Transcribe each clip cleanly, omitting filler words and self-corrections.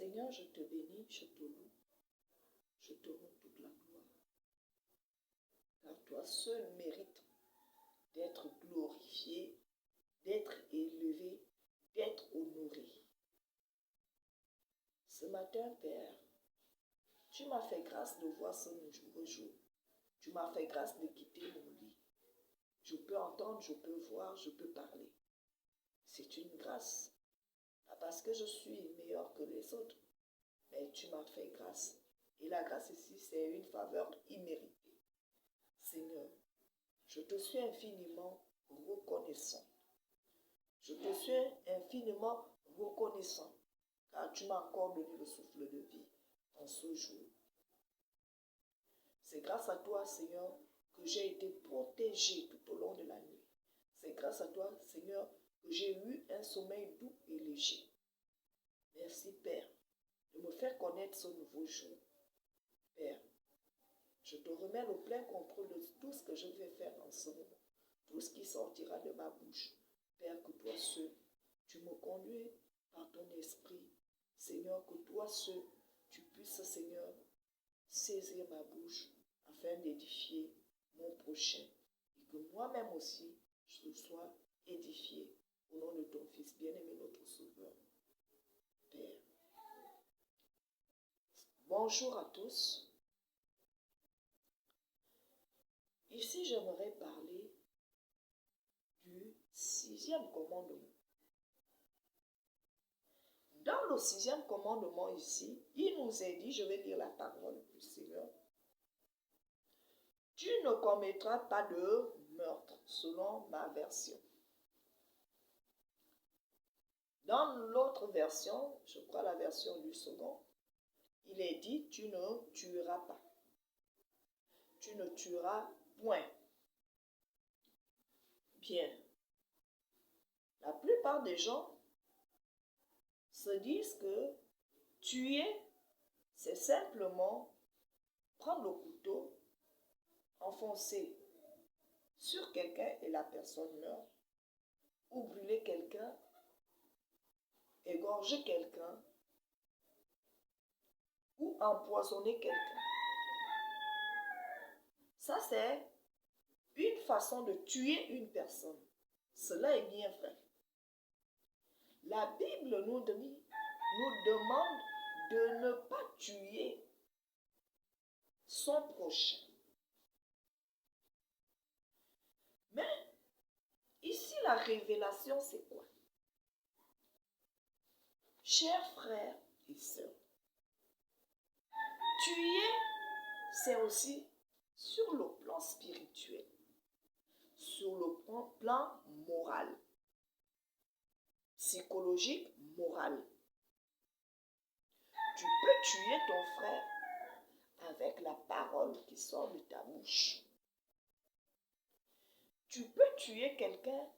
Seigneur, je te bénis, je te loue, je te rends toute la gloire. Car toi seul mérites d'être glorifié, d'être élevé, d'être honoré. Ce matin, Père, tu m'as fait grâce de voir ce nouveau jour. Tu m'as fait grâce de quitter mon lit. Je peux entendre, je peux voir, je peux parler. C'est une grâce. Pas parce que je suis meilleur que les autres, mais tu m'as fait grâce. Et la grâce ici, c'est une faveur imméritée. Seigneur, je te suis infiniment reconnaissant. Je te suis infiniment reconnaissant, car tu m'as encore donné le souffle de vie en ce jour. C'est grâce à toi, Seigneur, que j'ai été protégé tout au long de la nuit. C'est grâce à toi, Seigneur, que j'ai eu un sommeil doux et léger. Merci, Père, de me faire connaître ce nouveau jour. Père, je te remets le plein contrôle de tout ce que je vais faire en ce moment, tout ce qui sortira de ma bouche. Père, que toi seul, tu me conduis par ton esprit. Seigneur, que toi seul, tu puisses, Seigneur, saisir ma bouche afin d'édifier mon prochain et que moi-même aussi, je sois édifié au nom de ton Fils bien-aimé, notre Sauveur. Père. Bonjour à tous. Ici, j'aimerais parler du 6e commandement. Dans le 6e commandement ici, il nous est dit, je vais lire la parole du Seigneur, tu ne commettras pas de meurtre, selon ma version. Dans l'autre version, je crois la version du second, il est dit, tu ne tueras pas. Tu ne tueras point. Bien. La plupart des gens se disent que tuer, c'est simplement prendre le couteau, enfoncer sur quelqu'un et la personne meurt, ou brûler quelqu'un, égorger quelqu'un, ou empoisonner quelqu'un. Ça, c'est une façon de tuer une personne. Cela est bien fait. La Bible nous demande de ne pas tuer son prochain. Mais ici, la révélation, c'est quoi? Chers frères et sœurs, tuer, c'est aussi sur le plan spirituel, sur le plan moral, psychologique, moral. Tu peux tuer ton frère avec la parole qui sort de ta bouche. Tu peux tuer quelqu'un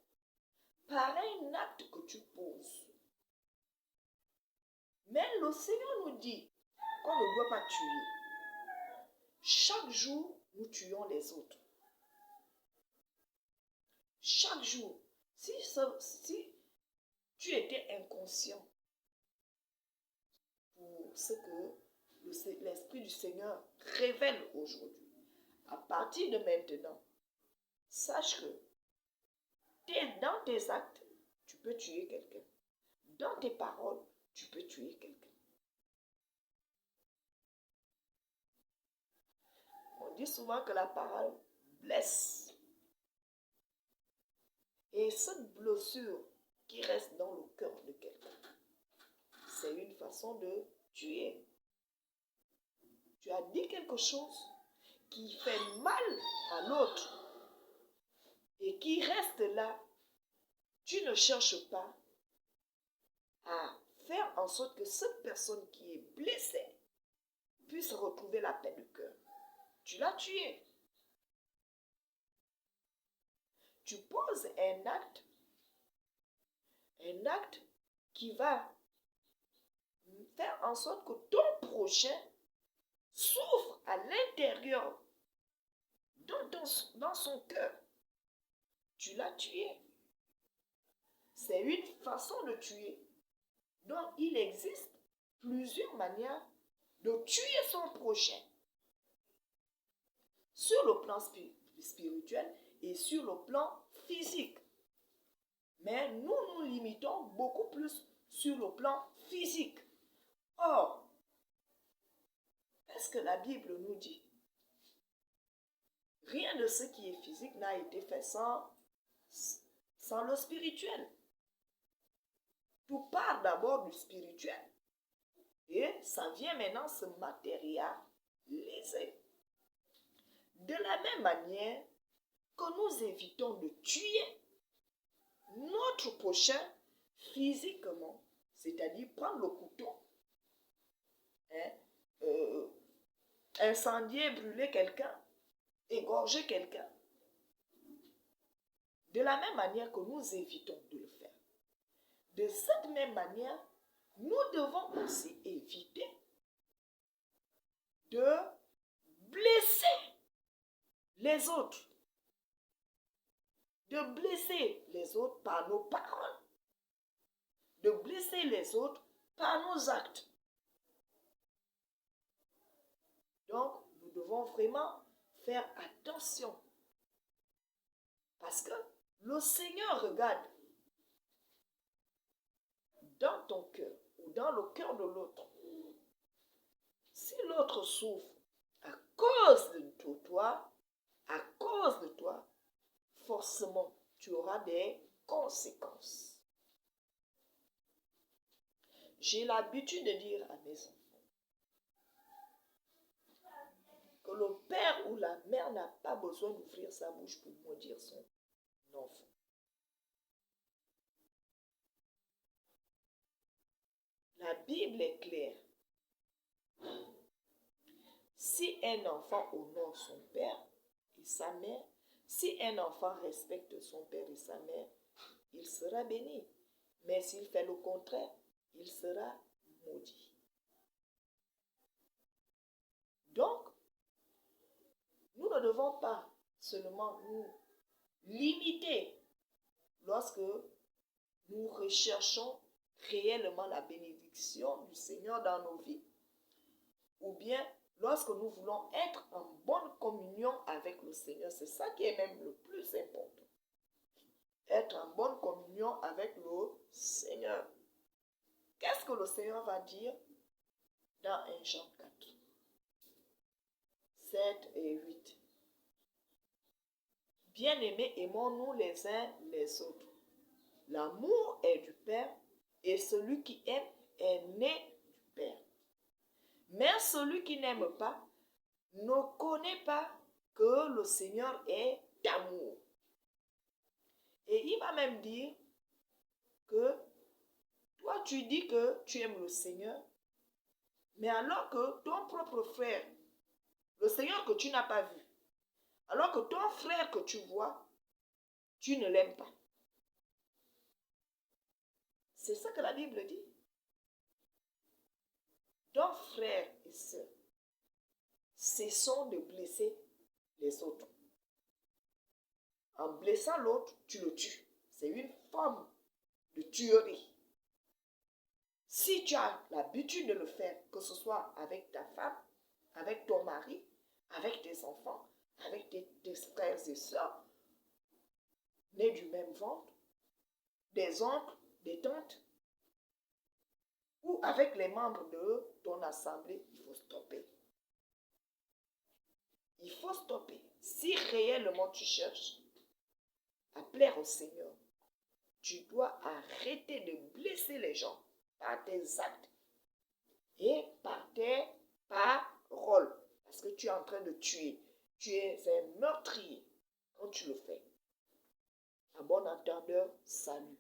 par un acte que tu poses. Mais le Seigneur nous dit qu'on ne doit pas tuer. Chaque jour, nous tuons les autres. Chaque jour, si tu étais inconscient pour ce que l'Esprit du Seigneur révèle aujourd'hui, à partir de maintenant, sache que dans tes actes, tu peux tuer quelqu'un. Dans tes paroles, tu peux tuer quelqu'un. On dit souvent que la parole blesse. Et cette blessure qui reste dans le cœur de quelqu'un, c'est une façon de tuer. Tu as dit quelque chose qui fait mal à l'autre et qui reste là. Tu ne cherches pas à faire en sorte que cette personne qui est blessée puisse retrouver la paix du cœur. Tu l'as tué. Tu poses un acte qui va faire en sorte que ton prochain souffre à l'intérieur, dans son cœur. Tu l'as tué. C'est une façon de tuer. Donc, il existe plusieurs manières de tuer son prochain sur le plan spirituel et sur le plan physique. Mais nous nous limitons beaucoup plus sur le plan physique. Or, qu'est-ce que la Bible nous dit? Rien de ce qui est physique n'a été fait sans le spirituel. Tout part d'abord du spirituel. Et ça vient maintenant se matérialiser. De la même manière que nous évitons de tuer notre prochain physiquement, c'est-à-dire prendre le couteau, incendier, brûler quelqu'un, égorger quelqu'un. De la même manière que nous évitons de le faire. De cette même manière, nous devons aussi éviter de blesser les autres. De blesser les autres par nos paroles. De blesser les autres par nos actes. Donc, nous devons vraiment faire attention. Parce que le Seigneur regarde dans ton cœur ou dans le cœur de l'autre. Si l'autre souffre à cause de toi, forcément, tu auras des conséquences. J'ai l'habitude de dire à mes enfants que le père ou la mère n'a pas besoin d'ouvrir sa bouche pour maudire son enfant. La Bible est claire. Si un enfant honore son père et sa mère, si un enfant respecte son père et sa mère, il sera béni. Mais s'il fait le contraire, il sera maudit. Donc, nous ne devons pas seulement nous limiter lorsque nous recherchons réellement la bénédiction du Seigneur dans nos vies, ou bien lorsque nous voulons être en bonne communion avec le Seigneur. C'est ça qui est même le plus important. Être en bonne communion avec le Seigneur. Qu'est-ce que le Seigneur va dire dans 1 Jean 4, 7 et 8? Bien-aimés, aimons-nous les uns les autres. L'amour est du Père et celui qui aime est né du Père. Mais celui qui n'aime pas ne connaît pas que le Seigneur est d'amour. Et il va même dire que toi tu dis que tu aimes le Seigneur, mais alors que ton propre frère, le Seigneur que tu n'as pas vu, alors que ton frère que tu vois, tu ne l'aimes pas. C'est ça que la Bible dit. Donc frères et sœurs, cessons de blesser les autres. En blessant l'autre, tu le tues. C'est une forme de tuerie. Si tu as l'habitude de le faire, que ce soit avec ta femme, avec ton mari, avec tes enfants, avec tes frères et sœurs, nés du même ventre, des oncles, des tantes, ou avec les membres de ton assemblée, il faut stopper. Il faut stopper. Si réellement tu cherches à plaire au Seigneur, tu dois arrêter de blesser les gens par tes actes et par tes paroles. Parce que tu es en train de tuer. Tu es un meurtrier quand tu le fais. À bon entendeur, salut.